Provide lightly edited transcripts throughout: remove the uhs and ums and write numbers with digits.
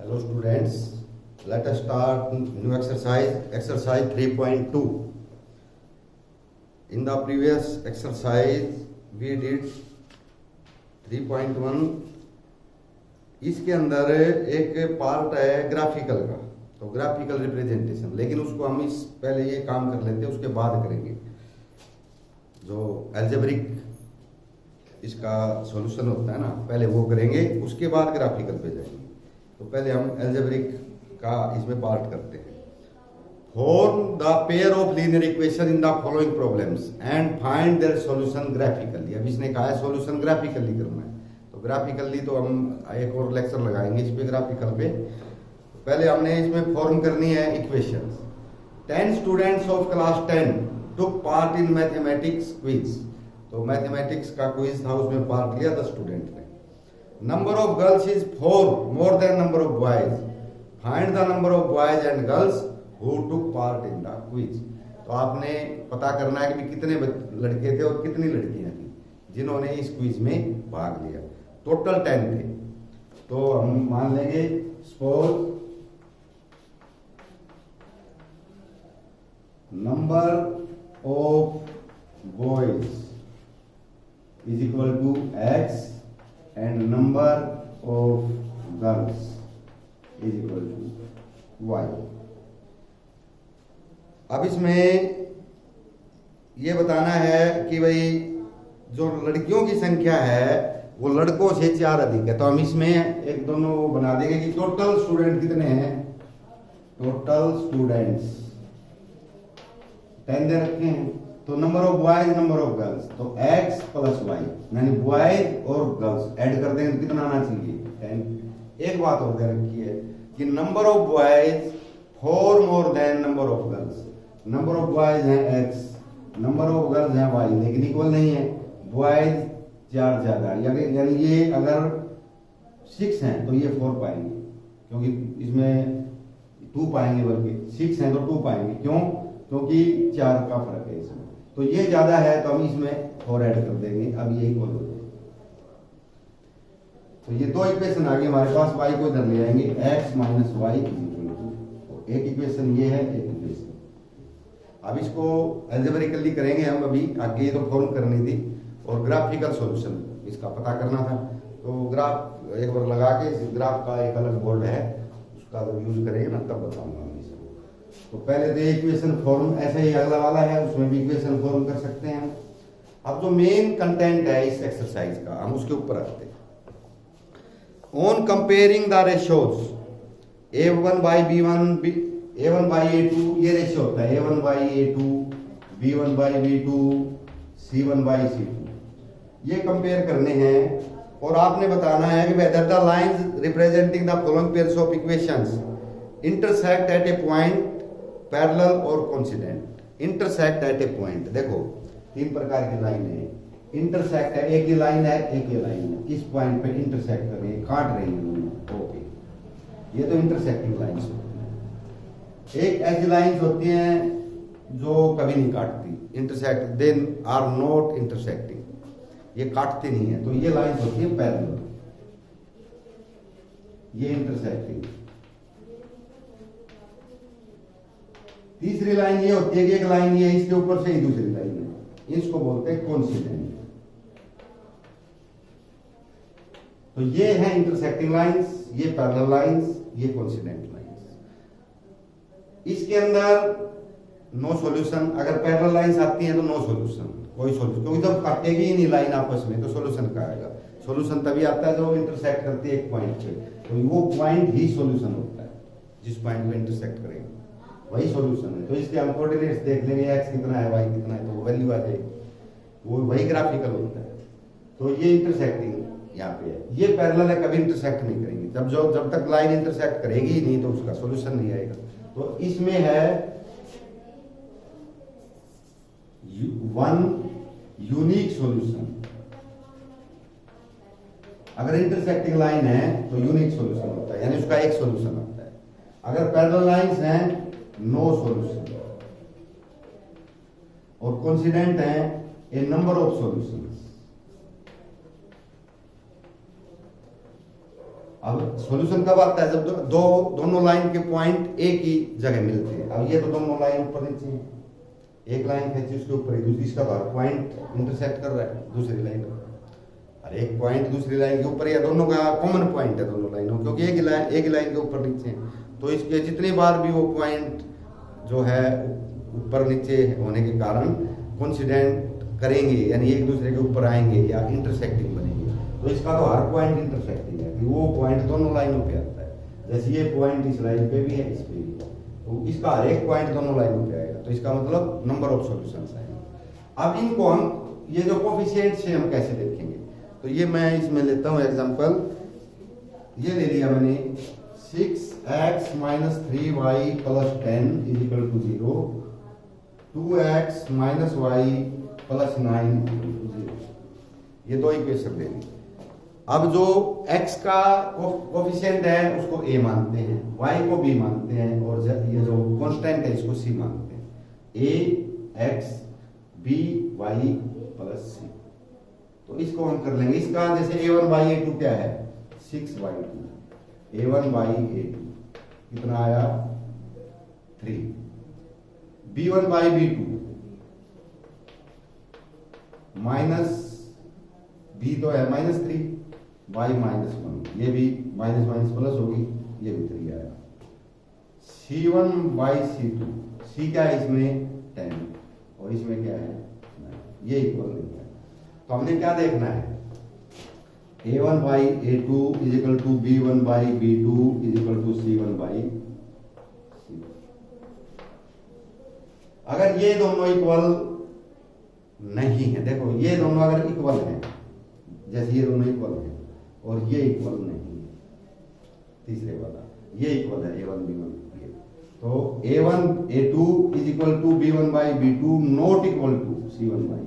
Hello students, let us start new exercise 3.2. In the previous exercise we did 3.1. इसके अंदर एक part है graphical का, तो ग्राफिकल रिप्रेजेंटेशन, लेकिन उसको हम इस पहले ये काम कर लेते हैं, उसके बाद करेंगे जो अलजेब्रिक इसका सॉल्यूशन होता है ना, पहले वो करेंगे, उसके बाद ग्राफिकल पे जाएंगे। तो पहले हम अलजेब्रिक का इसमें पार्ट करते हैं। Form the pair of linear equation in the following problems and find their solution graphically. अब इसने कहा है सॉल्यूशन ग्राफिकली करना है, तो ग्राफिकली तो हम एक और लेक्चर लगाएंगे इस पे ग्राफिकल पे। पहले हमने इसमें फॉर्म करनी है equations. 10 students of class 10 took part in mathematics quiz. तो मैथमेटिक्स का क्विज था, उसमें पार्ट लिया 10 स्टूडेंट ने। Number of girls is 4 more than number of boys. Find the number of boys and girls who took part in the quiz. तो आपने पता करना है कि कितने लड़के थे और कितनी लड़कियां थी जिन्होंने इस क्विज में भाग लिया। टोटल 10 थे। तो हम मान लेंगे suppose number of boys is equal to x and number of girls is equal to y। अब इसमें ये बताना है कि भाई जो लड़कियों की संख्या है वो लड़कों से 4 अधिक है। तो हम इसमें एक दोनों वो बना देंगे कि टोटल स्टूडेंट कितने हैं। टोटल स्टूडेंट्स 10 दे रखे हैं, तो number of boys number of girls, तो x प्लस वाई यानी बॉयज और गर्ल्स ऐड कर देंगे तो कितना आना चाहिए 10। एक बात और दे रखी है कि number of boys 4 more than number of girls. Number of boys है x, नंबर ऑफ गर्ल्स है y, लेकिन इक्वल नहीं है। बॉयज 4 ज्यादा, यानी ये अगर 6 हैं तो ये 4 पाएंगे, क्योंकि इसमें 2 पाएंगे, बल्कि 6 हैं तो 2 पाएंगे। क्यों? क्योंकि 4 का फर्क है इसमें। तो ये ज्यादा है तो हम इसमें 4 ऐड कर देंगे। अब ये इक्वल हो जाएगा। तो ये 2 इक्वेशन आ गई हमारे पास। y को इधर ले आएंगे, x minus y is equal to, एक इक्वेशन ये है, एक इक्वेशन। अब इसको अलजेब्रिकली करेंगे हम अभी आगे, तो फॉर्म करनी थी और ग्राफिकल सॉल्यूशन इसका पता करना था। तो ग्राफ एक बार लगा के, इस ग्राफ का एक अलग बोर्ड है, उसका जब यूज करेंगे ना तब बताऊंगा। तो पहले तो इक्वेशन फॉर्म ऐसे ही अगला वाला है, उसमें भी इक्वेशन फॉर्म कर सकते हैं। अब जो मेन कंटेंट है इस एक्सरसाइज का हम उसके ऊपर रखते हैं। On comparing the ratios a1 by b1 a1 by a2, ये रेशियो होता है a1 by a2, b1 by b2, c1 by c2। ये कंपेयर करने हैं और आपने बताना है कि whether the lines representing the following pairs of equations intersect at a point parallel और coincident. Intersect at a point, देखो 3 प्रकार की लाइन है। इंटरसेक्ट है, एक ही लाइन है, एक ही लाइन है, किस पॉइंट पे इंटरसेक्ट कर रही है, काट रही है दोनों। ओके, ये तो इंटरसेक्टिंग लाइंस होती हैं। एक ऐसी लाइंस होती हैं जो कभी नहीं काटती, intersect, then are not intersecting, ये काटती नहीं है, तो ये लाइंस होती है पैरेलल, ये इंटरसेक्टिंग। तीसरी लाइन ये होती है कि एक लाइन ये इसके ऊपर से ही दूसरी लाइन है, इसको बोलते हैं कोइंसिडेंट। तो ये है इंटरसेक्टिंग लाइंस, ये पैरेलल लाइंस, ये कोइंसिडेंट लाइंस। इसके अंदर नो सॉल्यूशन। अगर पैरेलल लाइंस आती हैं तो नो सॉल्यूशन, कोई सॉल्यूशन, क्योंकि जब काटेगी ही नहीं लाइन आपस में तो सॉल्यूशन का आएगा। सॉल्यूशन तभी आता है जब इंटरसेक्ट करती है एक पॉइंट पे, तो वो पॉइंट ही सॉल्यूशन होता है, जिस पॉइंट पे इंटरसेक्ट करेंगे वही सॉल्यूशन है। तो इसके हम कोऑर्डिनेट्स देख लेंगे, x कितना है, y कितना है, तो वो वैल्यू आ जाएगी, वो वही ग्राफिकल होता है। तो ये इंटरसेक्टिंग यहाँ पे है, ये पैरेलल है, कभी इंटरसेक्ट नहीं करेंगे। जब तक लाइन इंटरसेक्ट करेगी ही नहीं तो उसका सॉल्यूशन नहीं आएगा। तो इसमें है 1 यूनिक सॉल्यूशन। अगर इंटरसेक्टिंग लाइन है तो यूनिक सॉल्यूशन होता है, यानी उसका एक सॉल्यूशन होता है। अगर पैरेलल लाइंस हैं नो सॉल्यूशन, और कोइंसिडेंट है ए नंबर ऑफ सॉल्यूशंस। अब सॉल्यूशन कब आता है, जब दोनों लाइन के पॉइंट एक ही जगह मिलते हैं। अब ये तो दोनों लाइन ऊपर नीचे हैं, एक लाइन खींची उसके ऊपर ही दूसरी, इसका हर पॉइंट इंटरसेक्ट कर रहा है दूसरी लाइन पर, और एक पॉइंट दूसरी लाइन के ऊपर, या दोनों का कॉमन पॉइंट है दोनों लाइनों, क्योंकि एक ही लाइन के ऊपर नीचे हैं। तो इसके जितनी बार भी वो पॉइंट जो है ऊपर नीचे होने के कारण कोइंसिडेंट करेंगे, यानी एक दूसरे के ऊपर आएंगे या इंटरसेक्टिंग बनेंगे, तो इसका तो हर पॉइंट इंटरसेक्टिंग है कि वो पॉइंट दोनों लाइनों पे आता है। जैसे ये पॉइंट इस लाइन पे भी है, इस पे भी, तो इसका हर एक पॉइंट दोनों लाइनों पे आएगा, तो इसका मतलब नंबर ऑफ सॉल्यूशंस आएंगे। अब इनको हम ये जो कोफिशिएंट्स है हम कैसे देखेंगे, तो ये मैं इसमें लेता हूँ एग्जांपल, ये ले लिया मैंने 6x minus 3y plus 10 is equal to 0, 2x minus y plus 9 is equal to 0, ये दो इक्वेशन लेंगे। अब जो x का कोफिशिएंट है उसको a मानते हैं, y को b मानते हैं, और ये जो कांस्टेंट है इसको c मानते हैं, a x b y plus c। तो इसको हम कर लेंगे, इसका जैसे a1 by a2 क्या है 6y2, a1 by a2 कितना आया 3, b1 by b2 minus b तो है -3 y -1, ये भी माइनस माइनस प्लस होगी, ये भी 3 आया। c1 by c2, c क्या है इसमें 10 और इसमें क्या है 9, ये इक्वल नहीं है। तो हमने क्या देखना है, a1 by a2 is equal to b1 by b2 is equal to c1 by c। अगर ये दोनों इक्वल नहीं है, देखो ये दोनों अगर इक्वल हैं, जैसे ये दोनों इक्वल हैं और ये इक्वल नहीं है, तीसरे वाला ये इक्वल है a1 b1, तो a1 a2 is equal to b1 by b2 not equal to c1 by,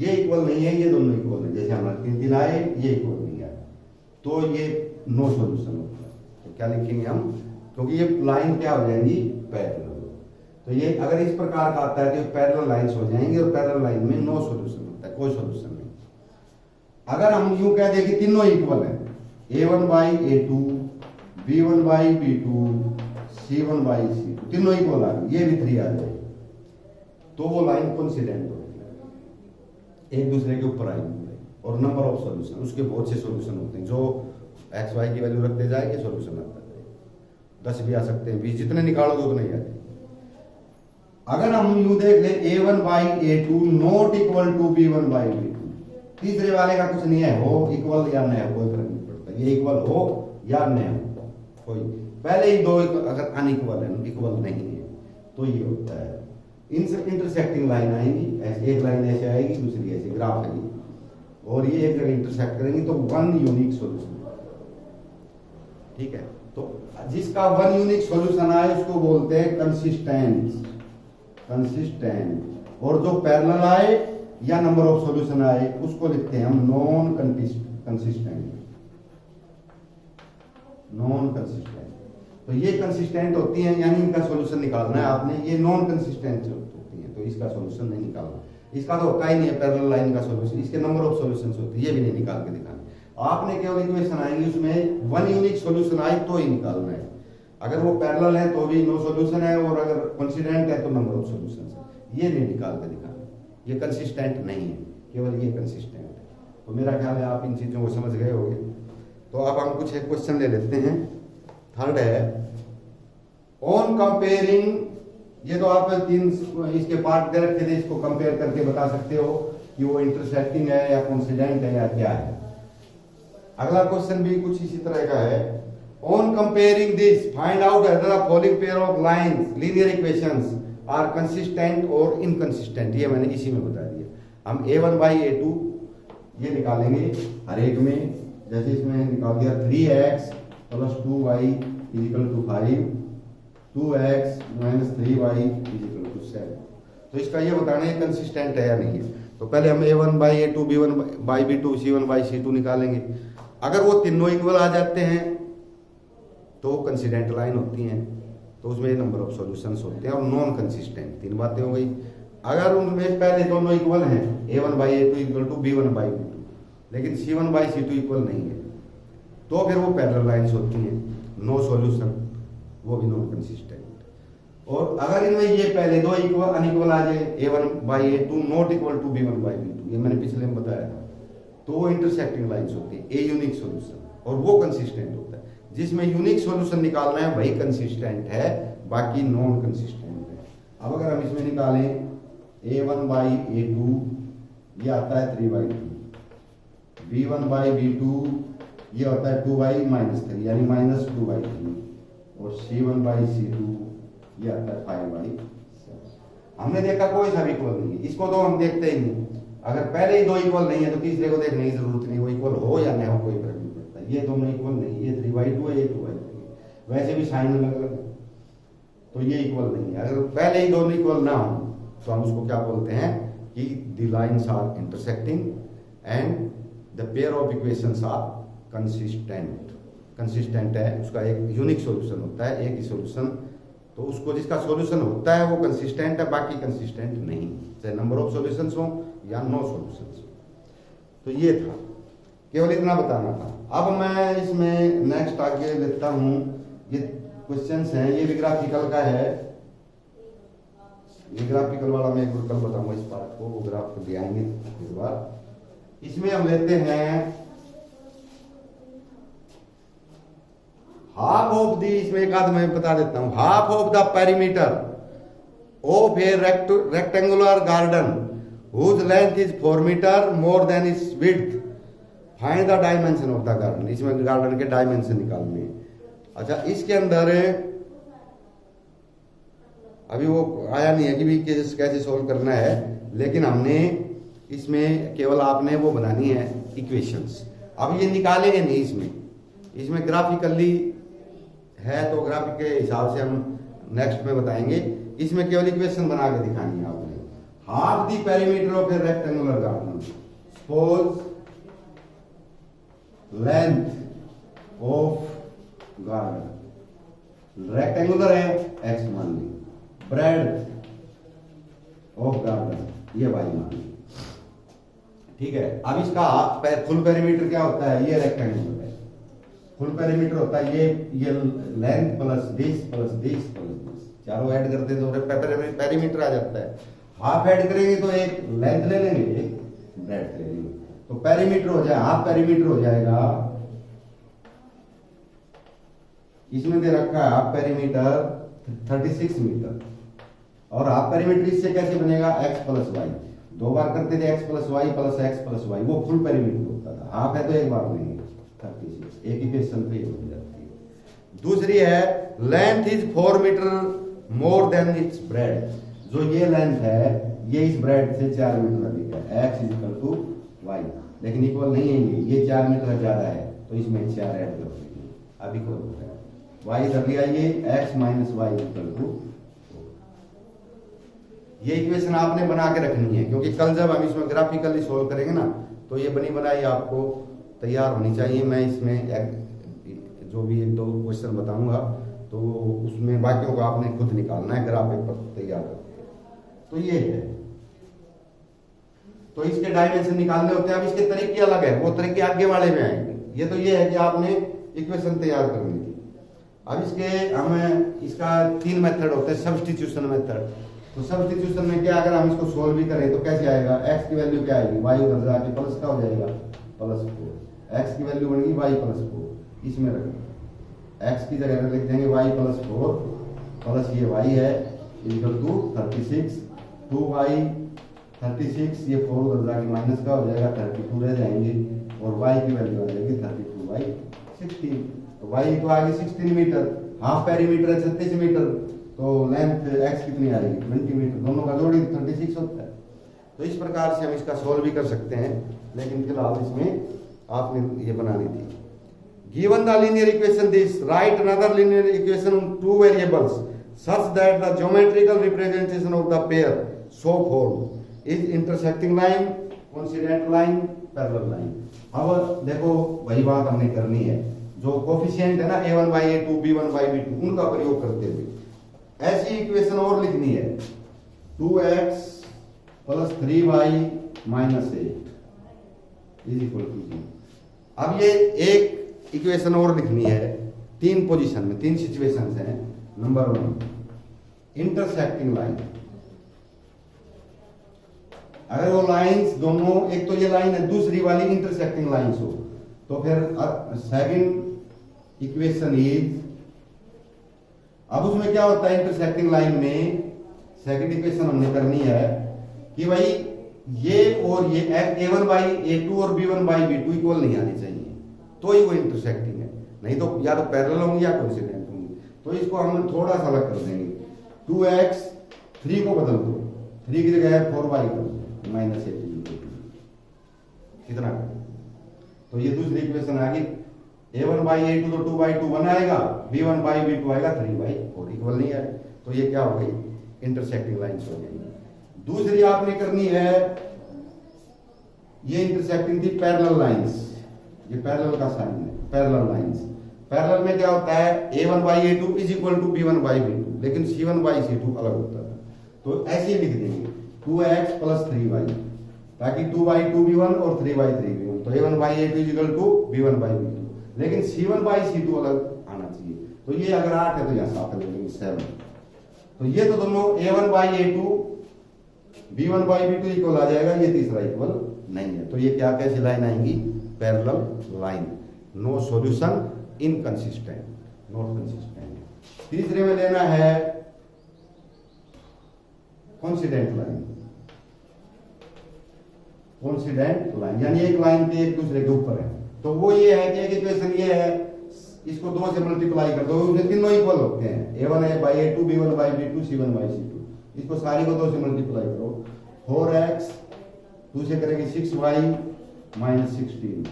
ये इक्वल नहीं है, ये दोनों इक्वल है, जैसे हमारे 3 आए ये इक्वल नहीं आया, तो ये नो सॉल्यूशन होता है। तो क्या लिखेंगे हम, क्योंकि ये लाइन क्या हो जाएंगी पैरेलल, तो ये अगर इस प्रकार का आता है तो पैरेलल लाइंस हो जाएंगे, और पैरेलल लाइन में नो सॉल्यूशन होता है, कोई सॉल्यूशन नहीं। अगर हम यूं कह दें कि तीनों इक्वल है, a1 by a2 b1 by b2 c1 by c2 तीनों इक्वल आ गए, ये भी 3 आ जाए, तो वो लाइन कोइंसिडेंट हो, एक दूसरे के ऊपर आएंगे, और नंबर ऑफ सॉल्यूशन, उसके बहुत से सॉल्यूशन होते हैं, जो एक्स वाई की वैल्यू रखते जाएंगे सॉल्यूशन आता जाएगा, 10 भी आ सकते हैं, 20 जितने निकालोगे उतने ही आते। अगर हम यूं देख ले a1 by a2 not equal to b1 by b2, तीसरे वाले का कुछ नहीं है, हो इक्वल या न हो कोई फर्क नहीं पड़ता, ये इक्वल हो या न हो, कोई पहले ही दो अगर अनइक्वल है, इक्वल नहीं है, तो ये होता है इंटरसेक्टिंग लाइन आएंगी, ऐसे एक लाइन ऐसे आएगी, दूसरी ऐसे, ग्राफ है, और ये एक जगह इंटरसेक्ट करेंगी, तो वन यूनिक सॉल्यूशन, ठीक है। तो जिसका वन यूनिक सॉल्यूशन आए उसको बोलते हैं कंसिस्टेंट, और जो पैरेलल आए या नंबर ऑफ सॉल्यूशन आए उसको लिखते हैं हम नॉन कंसिस्टेंट। तो ये कंसिस्टेंट होती हैं, यानी इनका सॉल्यूशन निकालना है आपने, ये नॉन कंसिस्टेंट होती हैं, तो इसका सॉल्यूशन नहीं निकालना, इसका तो होता ही नहीं है पैरेलल लाइन का सॉल्यूशन, इसके नंबर ऑफ सॉल्यूशंस होते हैं, ये भी नहीं निकाल के दिखाना। आपने केवल इक्वेशन आएंगी उसमें वन यूनिक सॉल्यूशन आए तो ही निकालना है, अगर वो पैरेलल है तो भी नो सॉल्यूशन है, और अगर कोइंसिडेंट है तो नंबर ऑफ सॉल्यूशंस है, ये नहीं निकाल के दिखाना, ये कंसिस्टेंट नहीं है, केवल ये कंसिस्टेंट है। तो मेरा ख्याल है आप इन चीज़ों को समझ गए होंगे। तो अब हम कुछ एक क्वेश्चन ले लेते हैं। थर्ड है ऑन कंपेयरिंग, ये तो आप 3 इसके पार्ट दे रखे थे, इसको कंपेयर करके बता सकते हो कि वो इंटरसेक्टिंग है या कोइंसिडेंट है या क्या है। अगला क्वेश्चन भी कुछ इसी तरह का है, on comparing this find out whether the following pair of lines linear equations are consistent और इनकंसिस्टेंट। ये मैंने इसी में बता दिया। हम a1 by a2 ये निकालेंगे हर एक में, जैसे इसमें निकाल दिया 3x plus 2y is equal to 5, 2x minus 3y is equal to 7। तो इसका ये बताना है कंसिस्टेंट है या नहीं है। तो पहले हम a1 by a2 b1 by b2 c1 by c2 निकालेंगे। अगर वो तीनों इक्वल आ जाते हैं तो कंसिस्टेंट लाइन होती हैं, तो उसमें नंबर ऑफ सॉल्यूशंस होते हैं, और नॉन कंसिस्टेंट 3 बातें हो गई। अगर उनमें पहले दोनों इक्वल हैं a1 by a2 equal to b1 by b2, लेकिन c1 by c2 इक्वल नहीं है, तो फिर वो पैरेलल लाइंस होती हैं, नो सॉल्यूशन, वो भी नॉन कंसिस्टेंट। और अगर इनमें ये पहले दो इक्वल अनइक्वल आ जाए, a1/a2 not equal to b1/b2, ये मैंने पिछले में बताया था, तो वो इंटरसेक्टिंग लाइंस होती है, ए यूनिक सॉल्यूशन, और वो कंसिस्टेंट होता है। जिसमें यूनिक सॉल्यूशन निकालना है वही कंसिस्टेंट है, बाकी नॉन कंसिस्टेंट है। अब अगर हम इसमें निकालें a1/a2, ये आता है 3/2, b1/b2 ये होता है 2/-3 यानी -2/3, और c1/c2 ये आता है 5/7। हमने देखा कोई सा भी इक्वल नहीं है, इसको तो हम देखते ही नहीं। अगर पहले ही दो इक्वल नहीं है तो तीसरे को देखने की जरूरत नहीं, वो इक्वल हो या नहीं हो कोई फर्क नहीं पड़ता। ये दोनों इक्वल नहीं, ये 3/2 है, ये 2/3, वैसे भी साइन अलग अलग है, तो ये इक्वल नहीं है। अगर पहले ही दोनों इक्वल ना हो तो हम उसको क्या बोलते हैं कि the lines are intersecting and the pair of equations are consistent. Consistent है, उसका एक यूनिक सॉल्यूशन होता है, एक ही सॉल्यूशन, तो उसको जिसका सॉल्यूशन होता है वो कंसिस्टेंट है, बाकी कंसिस्टेंट नहीं, चाहे नंबर ऑफ सॉल्यूशंस हो या नो सॉल्यूशंस हो। तो ये था, केवल इतना बताना था। अब मैं इसमें नेक्स्ट आगे लेता हूँ, ये क्वेश्चंस हैं, ये भी ग्राफिकल का है, ये ग्राफिकल वाला मैं एक कल बताऊंगा इस पार्ट को, वो ग्राफ ले आएंगे इस बार। इसमें हम लेते हैं हाफ ऑफ दी, इसमें एक आध मैं बता देता हूं, half of the perimeter of a rectangular garden whose length is 4 metre more than its width, find the dimension of the garden. इसमें गार्डन के डायमेंशन निकालने हैं। अच्छा, इसके अंदर अभी वो आया नहीं है कि भी कैसे सोल्व करना है, लेकिन हमने इसमें केवल आपने वो बनानी है इक्वेशंस। अब ये निकालेंगे नहीं, इसमें ग्राफिकली है, तो ग्राफिक के हिसाब से हम नेक्स्ट में बताएंगे। इसमें केवल इक्वेशन बना के दिखानी है आपने। Half the perimeter of a rectangular garden, suppose length of garden rectangular है x मान ली, ब्रेड ऑफ गार्डन ये y मान ली, ठीक है। अब इसका फुल पेरीमीटर क्या होता है, ये रेक्टेंगुलर है, फुल पेरीमीटर होता है ये length plus this plus this plus this, चारों ऐड करते तो पेरीमीटर आ जाता है। हाफ ऐड करेंगे तो एक लेंथ ले लेंगे, एक ब्रेड ले लेंगे, तो पेरीमीटर हो जाए, हाफ पेरीमीटर हो जाएगा। इसमें दे रखा है हाफ पेरीमीटर 36 मीटर, और हाफ पेरीमीटर इससे कैसे बनेगा, x प्लस वाई, दो बार करते थे x plus y plus x plus y, वो फुल पेरीमीटर होता था। हाफ है तो एक बार लेंगे 36, एक इक्वेशन पे हो जाती है। दूसरी है length is 4 metre more than its breadth, जो ये लेंथ है ये इस ब्रेड से 4 मीटर अधिक है, x is equal to y, लेकिन इक्वल नहीं है, ये 4 मीटर ज्यादा है, तो इसमें 4 ऐड कर देंगे, अब इक्वल हो जाएगा। y इधर लिया, ये x minus y equal to, ये इक्वेशन आपने बना के रखनी है, क्योंकि कल जब हम इसमें ग्राफिकली सोल्व करेंगे ना, तो ये बनी बनाई आपको तैयार होनी चाहिए। मैं इसमें जो भी एक दो क्वेश्चन बताऊंगा तो उसमें बाकियों को आपने खुद निकालना है, ग्राफ पेपर तैयार करके। तो ये है, तो इसके डायमेंशन निकालने होते हैं। अब इसके तरीके अलग है, वो तरीके आगे वाले में आएंगे। ये तो ये है कि आपने इक्वेशन तैयार करनी थी। अब इसके हमें इसका 3 मेथड होते हैं, सब्स्टिट्यूशन मेथड। तो सब्स्टिट्यूशन में क्या, अगर हम इसको सोल्व भी करें तो कैसे आएगा, x की वैल्यू क्या आएगी, y उधर जाके प्लस का हो जाएगा +4, x की वैल्यू बनेगी y +4, इसमें रखेंगे x की जगह लिख देंगे y +4 प्लस ये y है इक्वल टू 36, 2y 36, ये 4 उधर जाके माइनस का हो जाएगा, 32 रह जाएंगे, और y की वैल्यू आ जाएगी 32/16। तो y तो आगे 16 मीटर, हाफ पेरीमीटर है 36 मीटर, तो लेंथ x कितनी आ रही है 20 मीटर, दोनों का जोड़ी 36 होता है। तो इस प्रकार से हम इसका सोल्व भी कर सकते हैं, लेकिन फिलहाल इसमें आपने ये बनानी थी। Given the linear equation this, right another linear equation on 2 variables such that the geometrical representation of the pair so formed is intersecting line, coincident line, parallel line। अब देखो वही बात हमने करनी है, जो कोफिशिएंट है ना a1/a2 b1/b2 उनका प्रयोग करते हुए ऐसी इक्वेशन और लिखनी है, 2x + 3y - 8 is equal to 0। अब ये एक इक्वेशन और लिखनी है, 3 पोजीशन में 3 सिचुएशंस हैं। Number 1 intersecting line. अगर वो लाइंस दोनों, एक तो ये लाइन है, दूसरी वाली इंटरसेक्टिंग लाइंस हो, तो फिर सेकंड इक्वेशन इज, अब उसमें क्या होता है इंटरसेक्टिंग लाइन में, सेकंड इक्वेशन हमने करनी है कि भाई ये और ये a1 बाई a2 और b1 बाई b2 इक्वल नहीं आनी चाहिए, तो ही वो इंटरसेक्टिंग है, नहीं तो या तो पैरेलल होंगी या कोइंसिडेंट होंगी। तो इसको हम थोड़ा सा अलग कर देंगे, 2x 3 को बदल दो, 3 की जगह 4y कर दो माइनस ए कितना, तो ये दूसरी इक्वेशन आ गई, a1 बाई a2 तो 2 बाई 2 1 आएगा, b1 बाई b2 आएगा 3 बाई 4 इक्वल नहीं है, तो ये क्या हो गई इंटरसेक्टिंग लाइंस हो गई। दूसरी आपने करनी है, ये इंटरसेक्टिंग थी पैरेलल लाइंस, ये पैरेलल का साइन है, पैरेलल लाइंस। पैरेलल में क्या होता है a1 by a2 is equal to b1 by b2, लेकिन c1 बाई c2 अलग होता है, तो ऐसे ही लिख देंगे 2x प्लस 3y, ताकि 2 बाई 2 b1 और 3 बाई 3 b1, तो a1 by a2 is equal to b1 by b2, लेकिन c1 बाई c2 अलग आना चाहिए। तो ये अगर 8 है तो यहाँ 7 लेंगे 7, तो ये तो दोनों a1 by a2 b1 by b2 equal आ जाएगा, ये तीसरा इक्वल नहीं है, तो ये क्या कैसी लाइन आएंगी parallel line, no solution, inconsistent, not consistent. तीसरे में लेना है कोइंसिडेंट लाइन, कोइंसिडेंट लाइन यानी एक लाइन के एक दूसरे के ऊपर है, तो वो ये है कि एक इक्वेशन ये है, इसको 2 से मल्टीप्लाई कर दो, उसमें तीनों इक्वल होते हैं, a1 है by a2 b1 by b2 c1 by c2, इसको सारी को 2 से मल्टीप्लाई करो, 4x 2 से करेंगे 6y माइनस 16,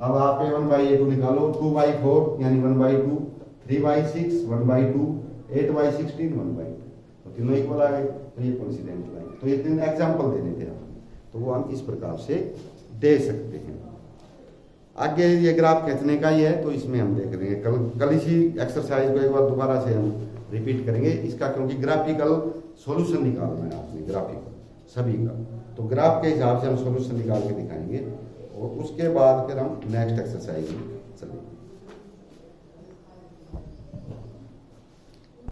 अब आप a1 बाई a2 निकालो, 2 बाई 4 यानी 1 by 2, 3 by 6 1 by 2, 8 by 16 1 by 2, तो तीनों इक्वल आ गए, तो ये कोइंसिडेंट लाइन। तो ये 3 एग्जाम्पल देने थे आपको, तो वो हम इस प्रकार से दे सकते हैं। आगे ये ग्राफ खींचने का ही है, तो इसमें हम देख लेंगे कल इसी एक्सरसाइज को एक बार दोबारा से हम रिपीट करेंगे इसका, क्योंकि ग्राफिकल सॉल्यूशन निकालना है आपने ग्राफिकल सभी का, तो ग्राफ के हिसाब से हम सॉल्यूशन निकाल के दिखाएंगे और उसके बाद फिर हम नेक्स्ट एक्सरसाइज में चलेंगे।